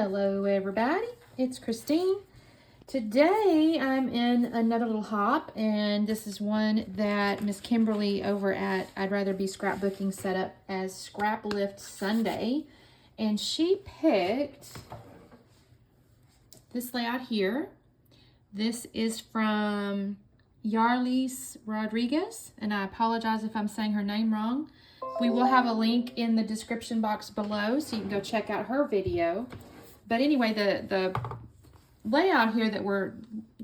Hello everybody, it's Christine. Today I'm in another little hop, and this is one that Miss Kimberly over at I'd Rather Be Scrapbooking set up as Scraplift Sunday, and she picked this layout here. This is from Yarelys Rodriguez, and I apologize if I'm saying her name wrong. We will have a link in the description box below so you can go check out her video. But anyway, the layout here that we're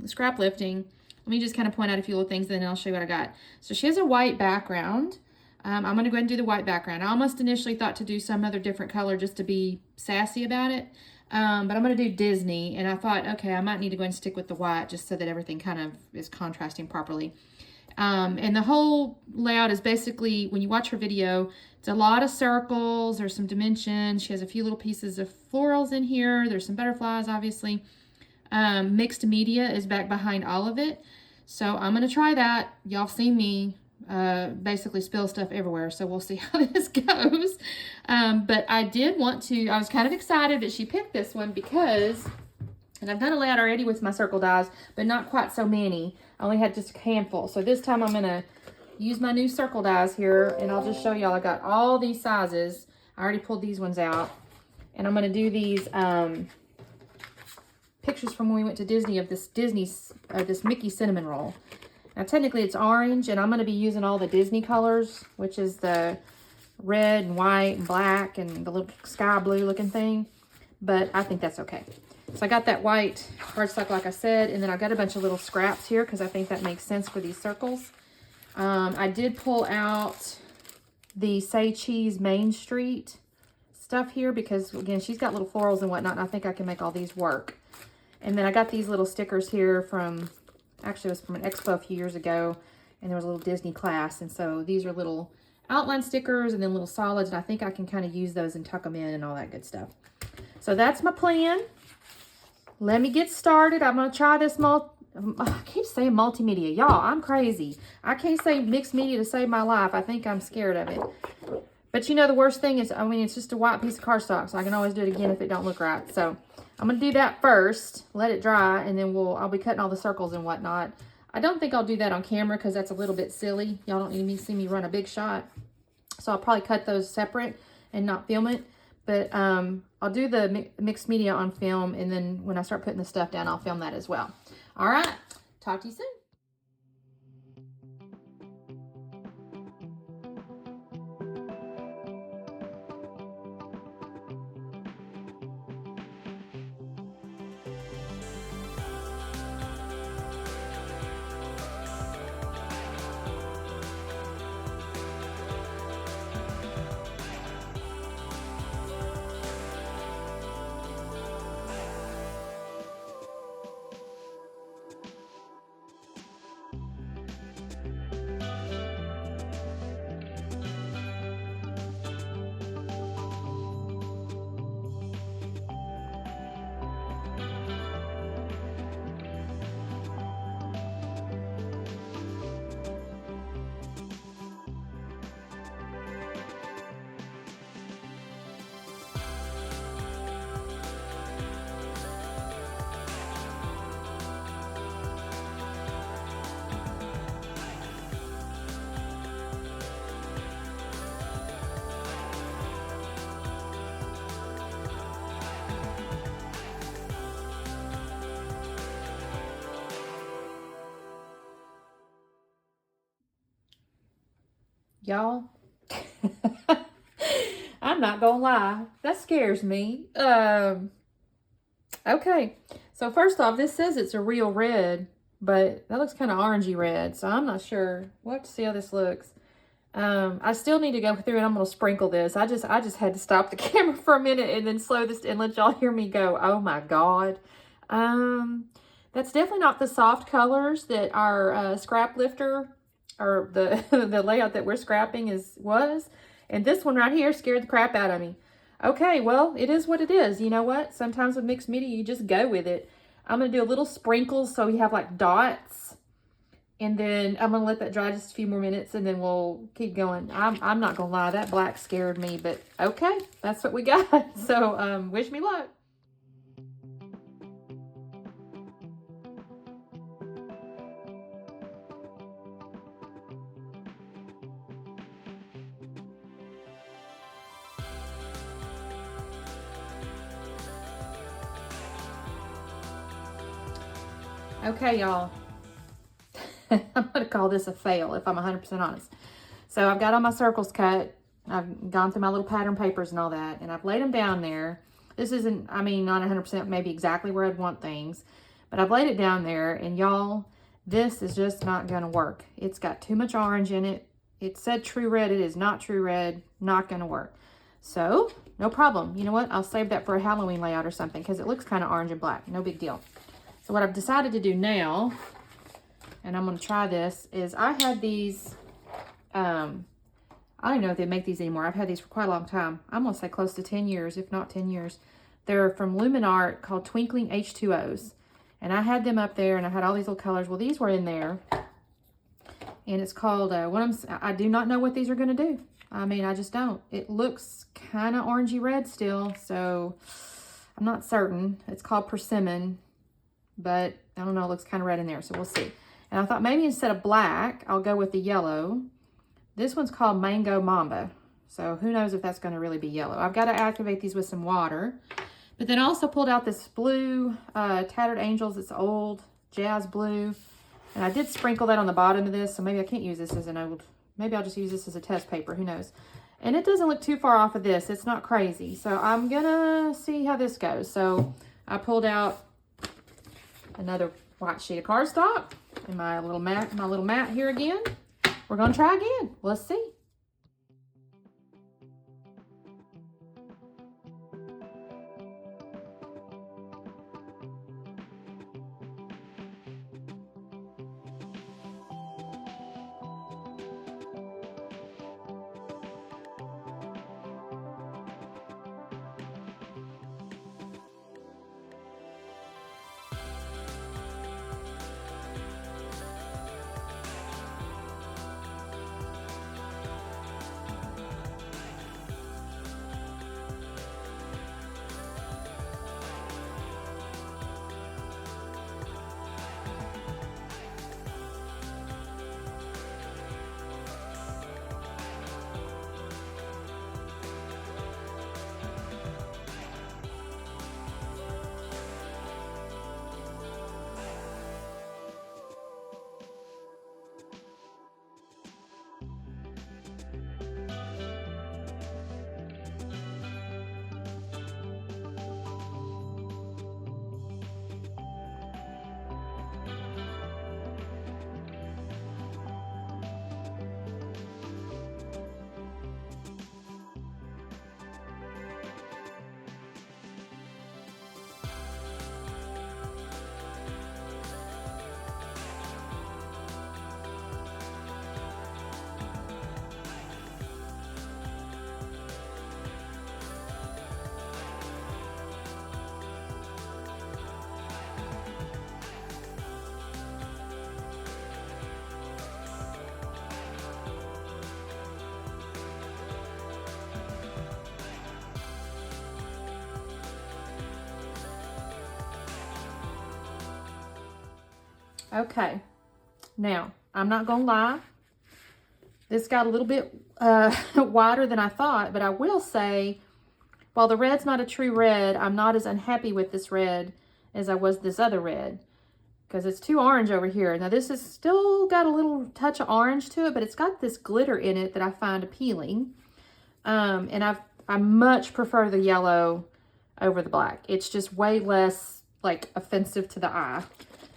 scrap lifting, let me just kind of point out a few little things, then I'll show you what I got. So she has a white background. I'm going to go ahead and do the white background. I almost initially thought to do some other different color just to be sassy about it. But I'm going to do Disney, and I thought, okay, I might need to go and stick with the white just so that everything kind of is contrasting properly. And the whole layout is basically, when you watch her video, it's a lot of circles, there's some dimensions, she has a few little pieces of florals in here, there's some butterflies, obviously. Mixed media is back behind all of it. So I'm going to try that. Y'all have seen me basically spill stuff everywhere, so we'll see how this goes. But I did want to, I was kind of excited that she picked this one because, and I've done a layout already with my circle dies, but not quite so many. I only had just a handful. So this time I'm going to use my new circle dies here, and I'll just show y'all. I got all these sizes. I already pulled these ones out. And I'm going to do these pictures from when we went to Disney of this this Mickey cinnamon roll. Now technically it's orange, and I'm going to be using all the Disney colors, which is the red and white and black and the little sky blue looking thing. But I think that's okay. So I got that white cardstock, like I said, and then I've got a bunch of little scraps here because I think that makes sense for these circles. I did pull out the Say Cheese Main Street stuff here because, again, she's got little florals and whatnot, and I think I can make all these work. And then I got these little stickers here from, actually it was from an expo a few years ago, and there was a little Disney class, and so these are little outline stickers and then little solids, and I think I can kind of use those and tuck them in and all that good stuff. So that's my plan. Let me get started. I'm going to try this I keep saying multimedia. Y'all, I'm crazy. I can't say mixed media to save my life. I think I'm scared of it. But you know, the worst thing is, I mean, it's just a white piece of cardstock, so I can always do it again if it don't look right. So I'm going to do that first, let it dry, and then I'll be cutting all the circles and whatnot. I don't think I'll do that on camera because that's a little bit silly. Y'all don't need to see me run a big shot. So I'll probably cut those separate and not film it. But I'll do the mixed media on film, and then when I start putting the stuff down, I'll film that as well. All right, talk to you soon. Y'all, I'm not gonna lie, that scares me. Okay, so first off, this says it's a real red, but that looks kind of orangey red, so I'm not sure. We'll have to see how this looks. I still need to go through and I'm gonna sprinkle this. I just had to stop the camera for a minute and then slow this and let y'all hear me go. Oh my God. That's definitely not the soft colors that our scrap lifter, or the the layout that we're scrapping was. And this one right here scared the crap out of me. Okay, well, it is what it is. You know what? Sometimes with mixed media, you just go with it. I'm going to do a little sprinkles so we have like dots. And then I'm going to let that dry just a few more minutes, and then we'll keep going. I'm not going to lie, that black scared me, but okay, that's what we got. So wish me luck. Okay, y'all. I'm going to call this a fail if I'm 100% honest. So I've got all my circles cut. I've gone through my little pattern papers and all that, and I've laid them down there. This isn't, I mean, not 100% maybe exactly where I'd want things, but I've laid it down there, and y'all, this is just not going to work. It's got too much orange in it. It said true red. It is not true red. Not going to work. So, no problem. You know what? I'll save that for a Halloween layout or something because it looks kind of orange and black. No big deal. So what I've decided to do now, and I'm going to try this, is I had these, I don't even know if they make these anymore. I've had these for quite a long time. I'm going to say close to 10 years, if not 10 years. They're from Luminart called Twinkling H2Os. And I had them up there, and I had all these little colors. Well, these were in there. And it's called, I do not know what these are going to do. I mean, I just don't. It looks kind of orangey red still, so I'm not certain. It's called Persimmon, but I don't know. It looks kind of red in there, so we'll see. And I thought maybe instead of black, I'll go with the yellow. This one's called Mango Mamba, so who knows if that's going to really be yellow. I've got to activate these with some water. But then I also pulled out this blue Tattered Angels. It's old jazz blue. And I did sprinkle that on the bottom of this, so maybe I can't use this as an old, maybe I'll just use this as a test paper, who knows. And it doesn't look too far off of this. It's not crazy. So I'm gonna see how this goes. So I pulled out another white sheet of cardstock and my little mat here again. We're gonna try again. Let's see. Okay, now, I'm not gonna lie, this got a little bit wider than I thought, but I will say, while the red's not a true red, I'm not as unhappy with this red as I was this other red, because it's too orange over here. Now, this has still got a little touch of orange to it, but it's got this glitter in it that I find appealing, and I much prefer the yellow over the black. It's just way less, like, offensive to the eye.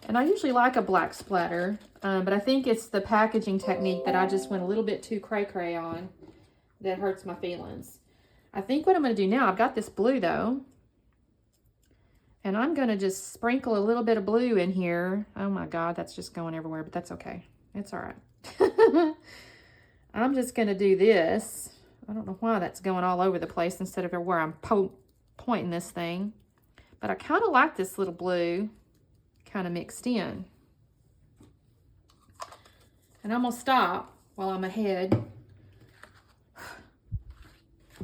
And I usually like a black splatter, but I think it's the packaging technique that I just went a little bit too cray-cray on that hurts my feelings. I think what I'm going to do now, I've got this blue though, and I'm going to just sprinkle a little bit of blue in here. Oh my God, that's just going everywhere, but that's okay. It's all right. I'm just going to do this. I don't know why that's going all over the place instead of where I'm pointing this thing, but I kind of like this little blue kind of mixed in. And I'm gonna stop while I'm ahead.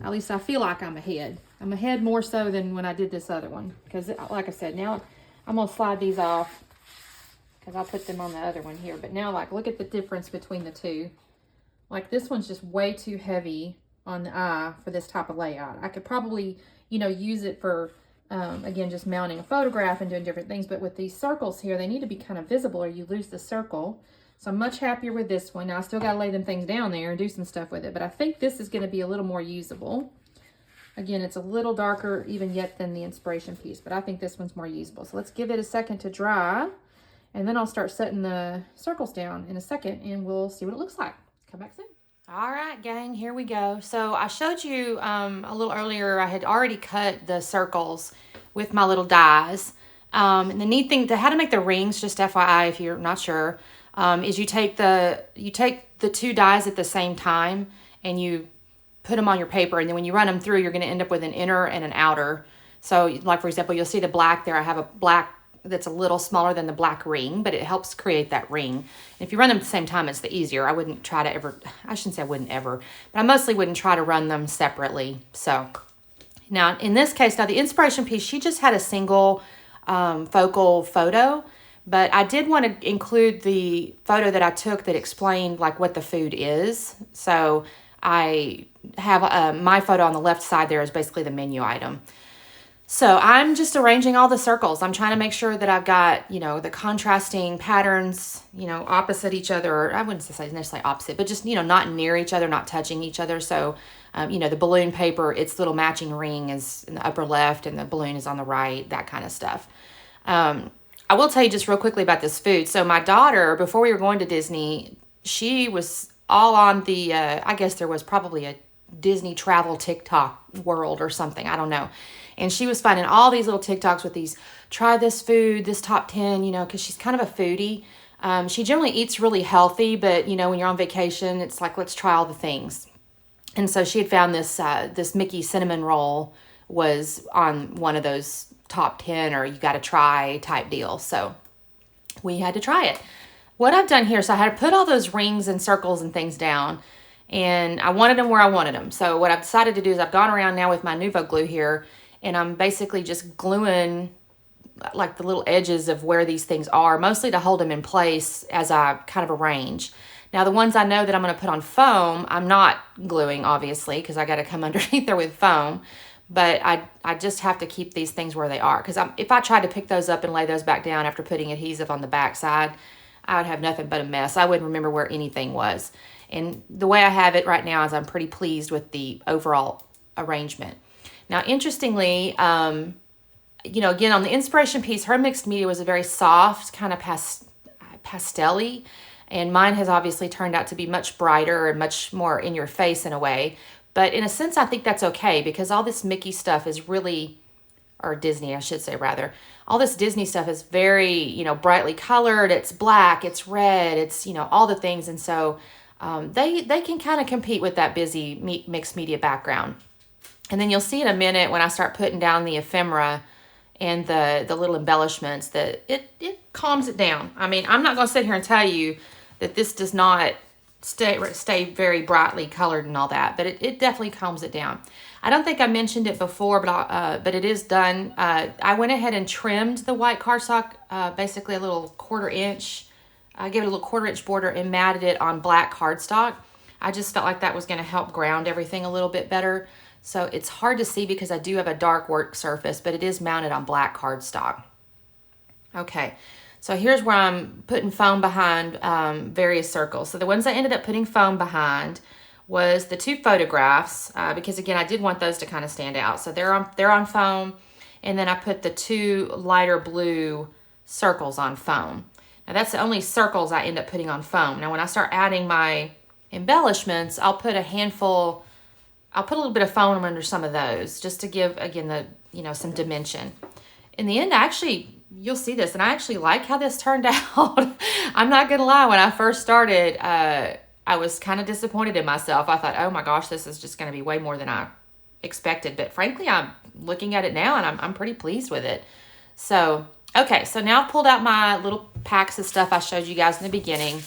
At least I feel like I'm ahead. I'm ahead more so than when I did this other one, because like I said, now I'm gonna slide these off because I'll put them on the other one here. But now, like, look at the difference between the two. Like, this one's just way too heavy on the eye for this type of layout. I could probably, you know, use it for Again, just mounting a photograph and doing different things. But with these circles here, they need to be kind of visible or you lose the circle. So I'm much happier with this one. Now I still got to lay them things down there and do some stuff with it. But I think this is going to be a little more usable. Again, it's a little darker even yet than the inspiration piece. But I think this one's more usable. So let's give it a second to dry. And then I'll start setting the circles down in a second. And we'll see what it looks like. Come back soon. All right, gang, here we go. So I showed you a little earlier, I had already cut the circles with my little dies. And the neat thing, how to make the rings, just FYI if you're not sure, is you take the two dies at the same time and you put them on your paper. And then when you run them through, you're going to end up with an inner and an outer. So like, for example, you'll see the black there. I have a black that's a little smaller than the black ring, but it helps create that ring. And if you run them at the same time, it's the easier. I wouldn't try to ever, I shouldn't say I wouldn't ever, but I mostly wouldn't try to run them separately. So now in this case, now the inspiration piece, she just had a single focal photo, but I did want to include the photo that I took that explained like what the food is. So I have my photo on the left side there is basically the menu item. So I'm just arranging all the circles. I'm trying to make sure that I've got, you know, the contrasting patterns, you know, opposite each other. Or I wouldn't say necessarily opposite, but just, you know, not near each other, not touching each other. So, you know, the balloon paper, its little matching ring is in the upper left and the balloon is on the right, that kind of stuff. I will tell you just real quickly about this food. So my daughter, before we were going to Disney, she was all on the, I guess there was probably a Disney travel TikTok world or something. I don't know. And she was finding all these little TikToks with these, try this food, this top 10, you know, because she's kind of a foodie. She generally eats really healthy, but, you know, when you're on vacation, it's like, let's try all the things. And so she had found this, this Mickey cinnamon roll was on one of those top 10 or you got to try type deal. So we had to try it. What I've done here, so I had to put all those rings and circles and things down. And I wanted them where I wanted them. So what I've decided to do is I've gone around now with my Nuvo glue here. And I'm basically just gluing like the little edges of where these things are, mostly to hold them in place as I kind of arrange. Now, the ones I know that I'm going to put on foam, I'm not gluing, obviously, because I got to come underneath there with foam. But I just have to keep these things where they are. Because if I tried to pick those up and lay those back down after putting adhesive on the back side, I would have nothing but a mess. I wouldn't remember where anything was. And the way I have it right now is I'm pretty pleased with the overall arrangement. Now, interestingly, you know, again, on the inspiration piece, her mixed media was a very soft, kind of pastel-y, and mine has obviously turned out to be much brighter and much more in your face in a way. But in a sense, I think that's okay because all this Mickey stuff is really, or Disney, I should say rather, all this Disney stuff is very, you know, brightly colored. It's black, it's red, it's, you know, all the things. And so they can kind of compete with that busy mixed media background. And then you'll see in a minute when I start putting down the ephemera and the little embellishments that it calms it down. I mean, I'm not going to sit here and tell you that this does not stay very brightly colored and all that, but it definitely calms it down. I don't think I mentioned it before, but it is done. I went ahead and trimmed the white cardstock, basically a little 1/4 inch. I gave it a little 1/4 inch border and matted it on black cardstock. I just felt like that was going to help ground everything a little bit better. So it's hard to see because I do have a dark work surface, but it is mounted on black cardstock. Okay, so here's where I'm putting foam behind various circles. So the ones I ended up putting foam behind was the two photographs because again, I did want those to kind of stand out. So they're on foam, and then I put the two lighter blue circles on foam. Now that's the only circles I end up putting on foam. Now when I start adding my embellishments, I'll put a little bit of foam under some of those just to give, again, some dimension. In the end, you'll see this, and I actually like how this turned out. I'm not going to lie. When I first started, I was kind of disappointed in myself. I thought, oh my gosh, this is just going to be way more than I expected. But frankly, I'm looking at it now, and I'm pretty pleased with it. So, okay, so now I've pulled out my little packs of stuff I showed you guys in the beginning.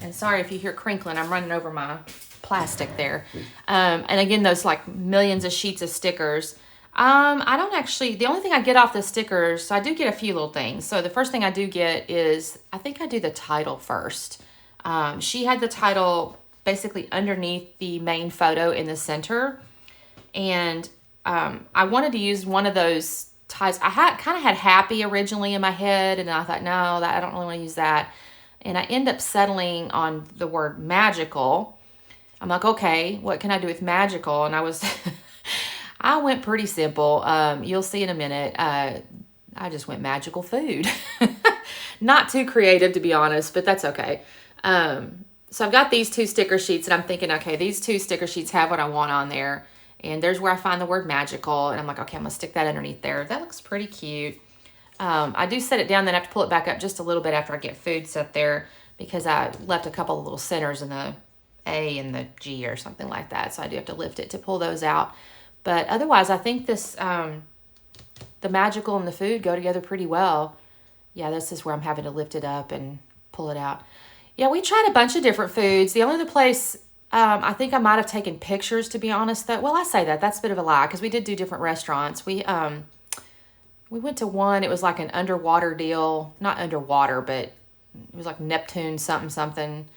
And sorry if you hear crinkling. I'm running over my plastic there. And again, those like millions of sheets of stickers. I don't actually, the only thing I get off the stickers, so I do get a few little things. So the first thing I do get is, I think I do the title first. She had the title basically underneath the main photo in the center. And I wanted to use one of those ties. I kind of had Happy originally in my head, and I thought, no, I don't really want to use that. And I end up settling on the word magical. I'm like, okay, what can I do with magical? And I went pretty simple. You'll see in a minute. I just went magical food. Not too creative, to be honest, but that's okay. So I've got these 2 sticker sheets, and I'm thinking, okay, these 2 sticker sheets have what I want on there. And there's where I find the word magical. And I'm like, okay, I'm going to stick that underneath there. That looks pretty cute. I do set it down, then I have to pull it back up just a little bit after I get food set there, because I left a couple of little centers in the A and the G or something like that. So I do have to lift it to pull those out. But otherwise, I think this, the magical and the food go together pretty well. Yeah, this is where I'm having to lift it up and pull it out. Yeah, we tried a bunch of different foods. The only other place, I think I might have taken pictures, to be honest. Well, I say that. That's a bit of a lie, because we did do different restaurants. We went to one. It was like an underwater deal. Not underwater, but it was like Neptune something.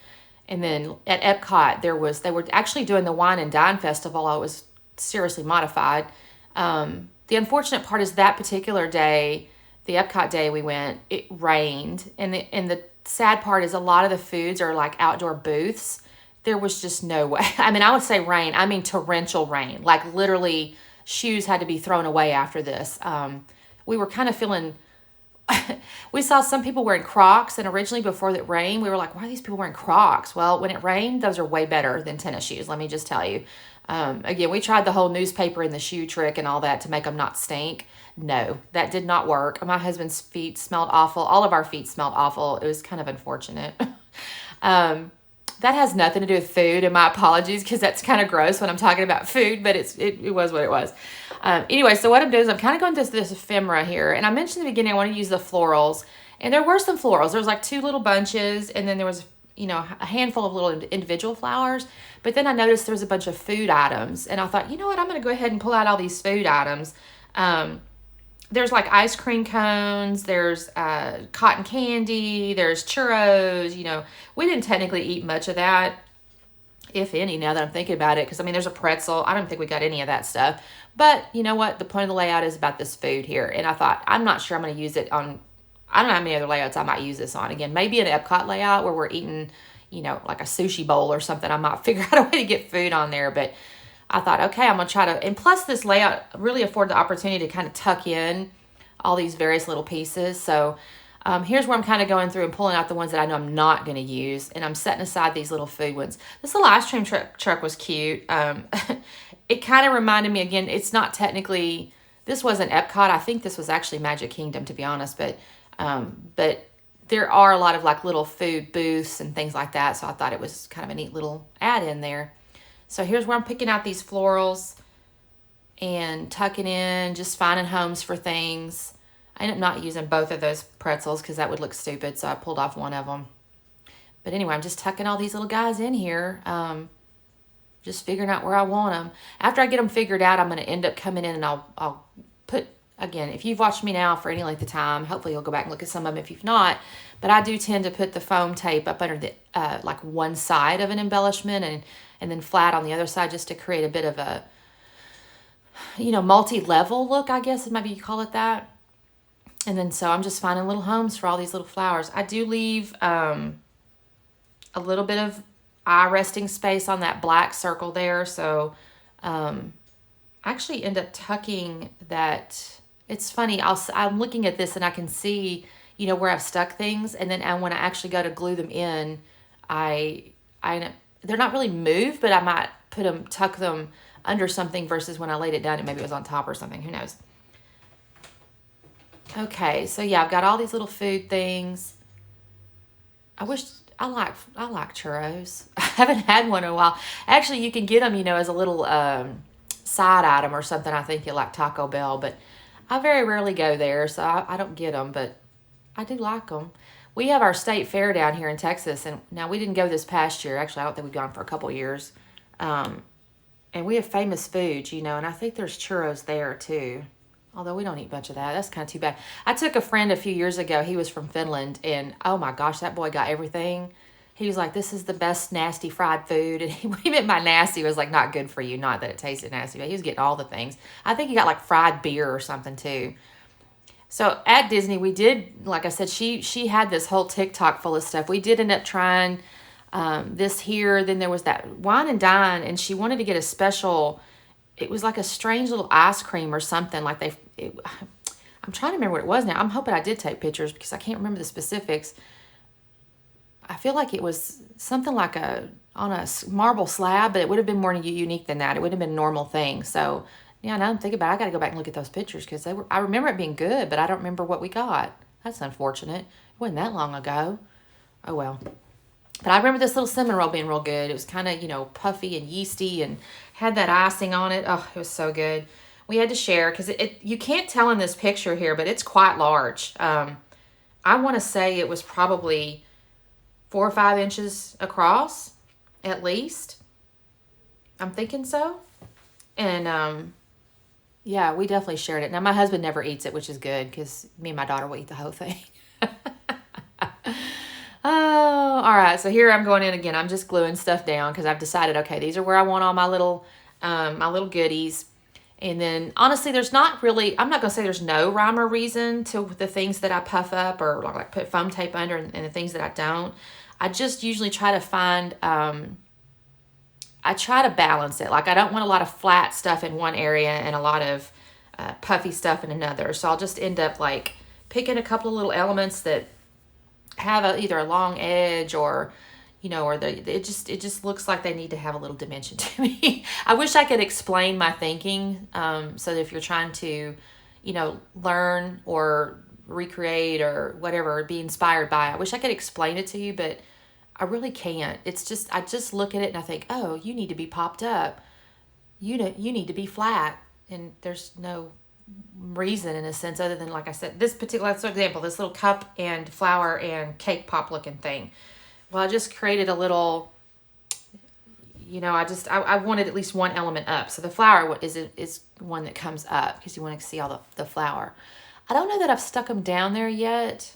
And then at Epcot, they were actually doing the Wine and Dine Festival. It was seriously modified. The unfortunate part is that particular day, the Epcot day we went, it rained. And the sad part is a lot of the foods are like outdoor booths. There was just no way. I mean, I would say rain. I mean torrential rain. Like literally shoes had to be thrown away after this. We were kind of feeling, we saw some people wearing Crocs, and originally before it rained, we were like, why are these people wearing Crocs? Well, when it rained, those are way better than tennis shoes, let me just tell you. Again, we tried the whole newspaper and the shoe trick and all that to make them not stink. No, that did not work. My husband's feet smelled awful. All of our feet smelled awful. It was kind of unfortunate. That has nothing to do with food, and my apologies, because that's kind of gross when I'm talking about food, but it was what it was. Anyway, so what I'm doing is I'm kind of going through this ephemera here, and I mentioned in the beginning I want to use the florals, and there were some florals. There was like 2 little bunches, and then there was, a handful of little individual flowers, but then I noticed there was a bunch of food items, and I thought, you know what, I'm going to go ahead and pull out all these food items. There's like ice cream cones, there's cotton candy, there's churros, We didn't technically eat much of that, if any, now that I'm thinking about it, because, I mean, there's a pretzel. I don't think we got any of that stuff. But you know what? The point of the layout is about this food here. And I thought, I'm not sure I'm going to use it on, I don't know how many other layouts I might use this on. Again, maybe an Epcot layout where we're eating, like a sushi bowl or something. I might figure out a way to get food on there, but I thought, okay, I'm going to try to, and plus this layout really afforded the opportunity to kind of tuck in all these various little pieces. So here's where I'm kind of going through and pulling out the ones that I know I'm not going to use, and I'm setting aside these little food ones. This little ice cream truck was cute. It kind of reminded me, again, it's not technically, this wasn't Epcot. I think this was actually Magic Kingdom, to be honest, but there are a lot of like little food booths and things like that, so I thought it was kind of a neat little add in there. So here's where I'm picking out these florals and tucking in, just finding homes for things. I ended up not using both of those pretzels because that would look stupid, so I pulled off one of them. But anyway, I'm just tucking all these little guys in here, just figuring out where I want them. After I get them figured out, I'm going to end up coming in and I'll put, again, if you've watched me now for any length of time, hopefully you'll go back and look at some of them if you've not. But I do tend to put the foam tape up under the like one side of an embellishment and then flat on the other side, just to create a bit of a, multi-level look, I guess maybe you call it that. And then so I'm just finding little homes for all these little flowers. I do leave a little bit of eye resting space on that black circle there. So I actually end up tucking that. It's funny. I'm looking at this and I can see, where I've stuck things. And then when I actually go to glue them in, they're not really moved, but I might tuck them under something versus when I laid it down and maybe it was on top or something. Who knows? Okay, so yeah, I've got all these little food things. I like churros. I haven't had one in a while. Actually, you can get them, as a little side item or something. I think you like Taco Bell, but I very rarely go there, so I don't get them, but I do like them. We have our state fair down here in Texas, and now we didn't go this past year. Actually, I don't think we've gone for a couple of years. And we have famous foods, and I think there's churros there too. Although we don't eat much of that. That's kind of too bad. I took a friend a few years ago. He was from Finland, and oh my gosh, that boy got everything. he was like, this is the best nasty fried food. And what he meant by nasty was like not good for you. Not that it tasted nasty, but he was getting all the things. I think he got like fried beer or something too. So at Disney, we did, like I said, she had this whole TikTok full of stuff. We did end up trying this here. Then there was that wine and dine, and she wanted to get a special, it was like a strange little ice cream or something. Like I'm trying to remember what it was now. I'm hoping I did take pictures because I can't remember the specifics. I feel like it was something like on a marble slab, but it would have been more unique than that. It would have been a normal thing. So yeah, now I'm thinking about it, I got to go back and look at those pictures because I remember it being good, but I don't remember what we got. That's unfortunate. It wasn't that long ago. Oh well. But I remember this little cinnamon roll being real good. It was kind of, puffy and yeasty and had that icing on it. Oh, it was so good. We had to share because you can't tell in this picture here, but it's quite large. I want to say it was probably 4 or 5 inches across, at least. I'm thinking so. And yeah, we definitely shared it. Now, my husband never eats it, which is good because me and my daughter will eat the whole thing. Oh, all right. So here I'm going in again. I'm just gluing stuff down because I've decided, okay, these are where I want all my little goodies. And then, honestly, there's not really, I'm not going to say there's no rhyme or reason to the things that I puff up or like put foam tape under and the things that I don't. I just usually try to find, I try to balance it. Like, I don't want a lot of flat stuff in one area and a lot of puffy stuff in another. So I'll just end up, like, picking a couple of little elements that have either a long edge or, or it just looks like they need to have a little dimension to me. I wish I could explain my thinking. So that if you're trying to, learn or recreate or whatever, be inspired by it, I wish I could explain it to you, but I really can't. It's just, I just look at it and I think, oh, you need to be popped up. You need to be flat. And there's no reason in a sense other than, like I said, this particular example, this little cup and flower and cake pop looking thing. Well, I just created a little, I wanted at least one element up. So the flower is one that comes up because you want to see all the flower. I don't know that I've stuck them down there yet.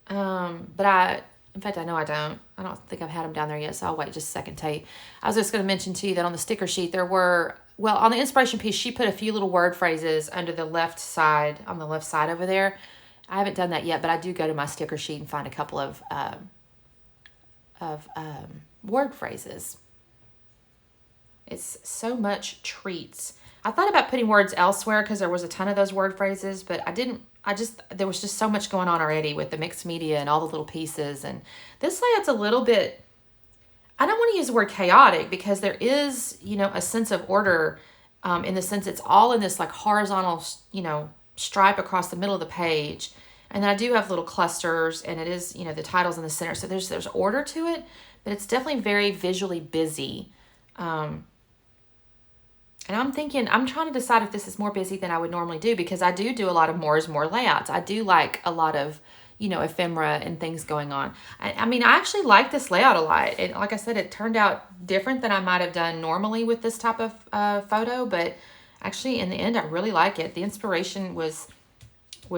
But in fact, I know I don't. I don't think I've had them down there yet, so I'll wait just a second to tell you. I was just going to mention to you that on the sticker sheet, there were, on the inspiration piece, she put a few little word phrases under the left side, on the left side over there. I haven't done that yet, but I do go to my sticker sheet and find a couple of word phrases. It's so much treats. I thought about putting words elsewhere because there was a ton of those word phrases, but I didn't. There was just so much going on already with the mixed media and all the little pieces. And this layout's a little bit, I don't want to use the word chaotic because there is, a sense of order in the sense it's all in this like horizontal, stripe across the middle of the page. And then I do have little clusters and it is, the titles in the center. So there's order to it, but it's definitely very visually busy. And I'm trying to decide if this is more busy than I would normally do because I do a lot of more is more layouts. I do like a lot of, ephemera and things going on. I actually like this layout a lot. And like I said, it turned out different than I might have done normally with this type of photo. But actually, in the end, I really like it. The inspiration was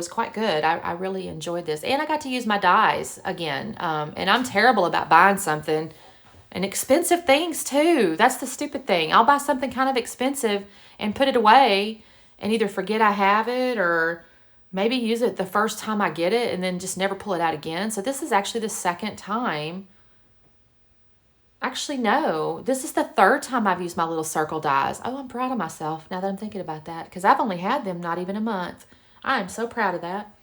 quite good. I really enjoyed this. And I got to use my dies again. And I'm terrible about buying something. And expensive things too. That's the stupid thing. I'll buy something kind of expensive and put it away and either forget I have it or maybe use it the first time I get it and then just never pull it out again. So this is actually the second time. Actually, no. This is the third time I've used my little circle dies. Oh, I'm proud of myself now that I'm thinking about that because I've only had them not even a month. I am so proud of that.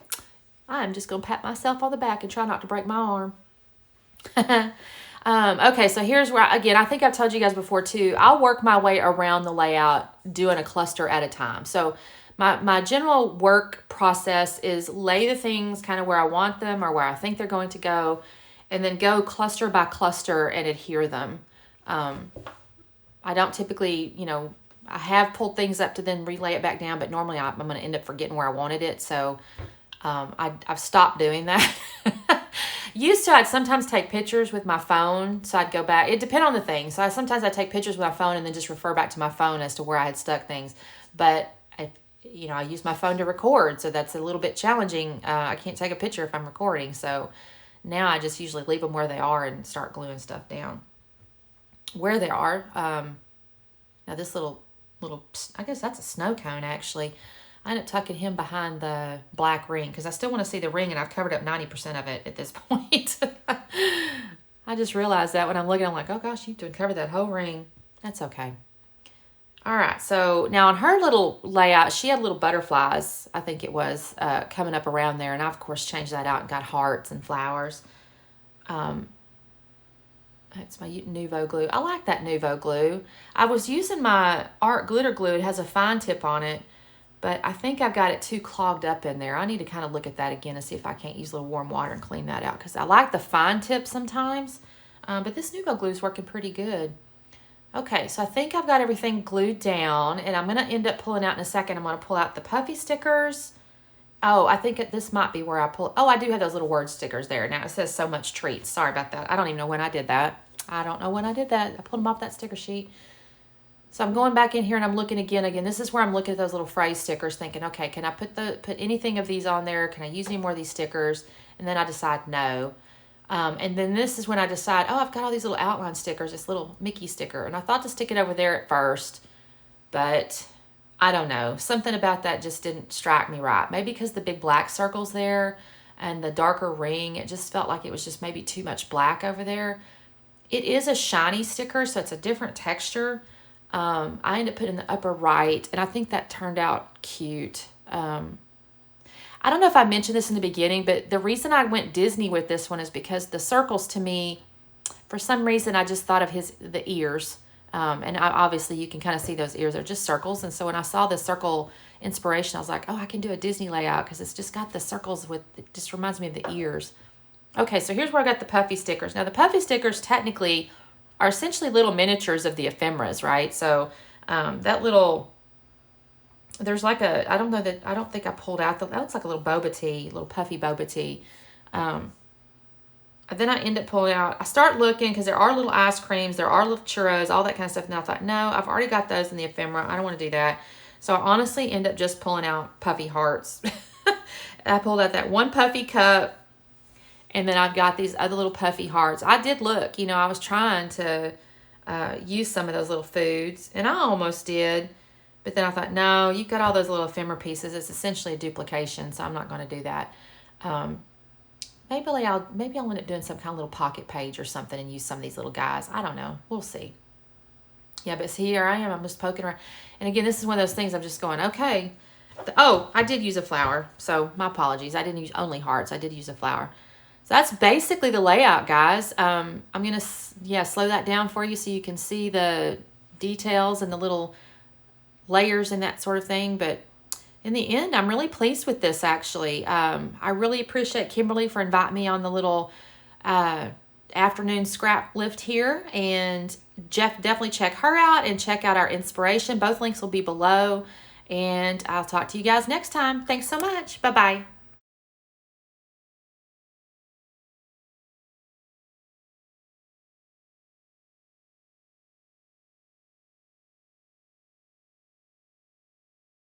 I'm just going to pat myself on the back and try not to break my arm. Okay, so here's where, again, I think I've told you guys before too, I'll work my way around the layout doing a cluster at a time. So my general work process is lay the things kind of where I want them or where I think they're going to go, and then go cluster by cluster and adhere them. I don't typically, I have pulled things up to then relay it back down, but normally I'm going to end up forgetting where I wanted it. So I've stopped doing that. Used to, I'd sometimes take pictures with my phone, so I'd go back. It depends on the thing. So sometimes I take pictures with my phone and then just refer back to my phone as to where I had stuck things. But I use my phone to record, so that's a little bit challenging. I can't take a picture if I'm recording, so Now I just usually leave them where they are and start gluing stuff down where they are. Now this little, I guess that's a snow cone actually. I ended up tucking him behind the black ring because I still want to see the ring, and I've covered up 90% of it at this point. I just realized that when I'm looking, I'm like, oh gosh, you've covered that whole ring. That's okay. All right, so now on her little layout, she had little butterflies, I think it was, coming up around there. And I, of course, changed that out and got hearts and flowers. It's my Nuvo glue. I like that Nuvo glue. I was using my art glitter glue. It has a fine tip on it, but I think I've got it too clogged up in there. I need to kind of look at that again and see if I can't use a little warm water and clean that out, because I like the fine tip sometimes, but this Nuvo glue is working pretty good. Okay, so I think I've got everything glued down, and I'm going to end up pulling out in a second. I'm going to pull out the puffy stickers. Oh, I think this might be where I pull. Oh, I do have those little word stickers there. Now it says so much treats. Sorry about that. I don't even know when I did that. I don't know when I did that. I pulled them off that sticker sheet. So I'm going back in here and I'm looking again. This is where I'm looking at those little phrase stickers thinking, okay, can I put anything of these on there? Can I use any more of these stickers? And then I decide no. And then this is when I decide, oh, I've got all these little outline stickers, this little Mickey sticker. And I thought to stick it over there at first, but I don't know. Something about that just didn't strike me right. Maybe because the big black circle's there and the darker ring, it just felt like it was just maybe too much black over there. It is a shiny sticker, so it's a different texture. I ended up putting the upper right, and I think that turned out cute. I don't know if I mentioned this in the beginning, but the reason I went Disney with this one is because the circles, to me, for some reason, I just thought of the ears. And obviously, you can kind of see those ears are just circles. And so when I saw the circle inspiration, I was like, oh, I can do a Disney layout because it's just got the circles it just reminds me of the ears. Okay, so here's where I got the puffy stickers. Now, the puffy stickers technically are essentially little miniatures of the ephemeras, right? So that little... There's like I don't think I pulled out that looks like a little boba tea, little puffy boba tea. And then I end up pulling out, I start looking because there are little ice creams, there are little churros, all that kind of stuff. And I thought, no, I've already got those in the ephemera. I don't want to do that. So I honestly end up just pulling out puffy hearts. I pulled out that one puffy cup, and then I've got these other little puffy hearts. I did look, I was trying to use some of those little foods, and I almost did. But then I thought, no, you've got all those little ephemera pieces. It's essentially a duplication, so I'm not going to do that. Maybe I'll end up doing some kind of little pocket page or something and use some of these little guys. I don't know. We'll see. Yeah, but see, here I am. I'm just poking around. And again, this is one of those things I'm just going, okay. Oh, I did use a flower, so my apologies. I didn't use only hearts. I did use a flower. So that's basically the layout, guys. I'm going to, slow that down for you so you can see the details and the little layers and that sort of thing. But in the end, I'm really pleased with this, actually. I really appreciate Kimberly for inviting me on the little afternoon scrap lift here. And Jeff, definitely check her out and check out our inspiration. Both links will be below. And I'll talk to you guys next time. Thanks so much. Bye-bye.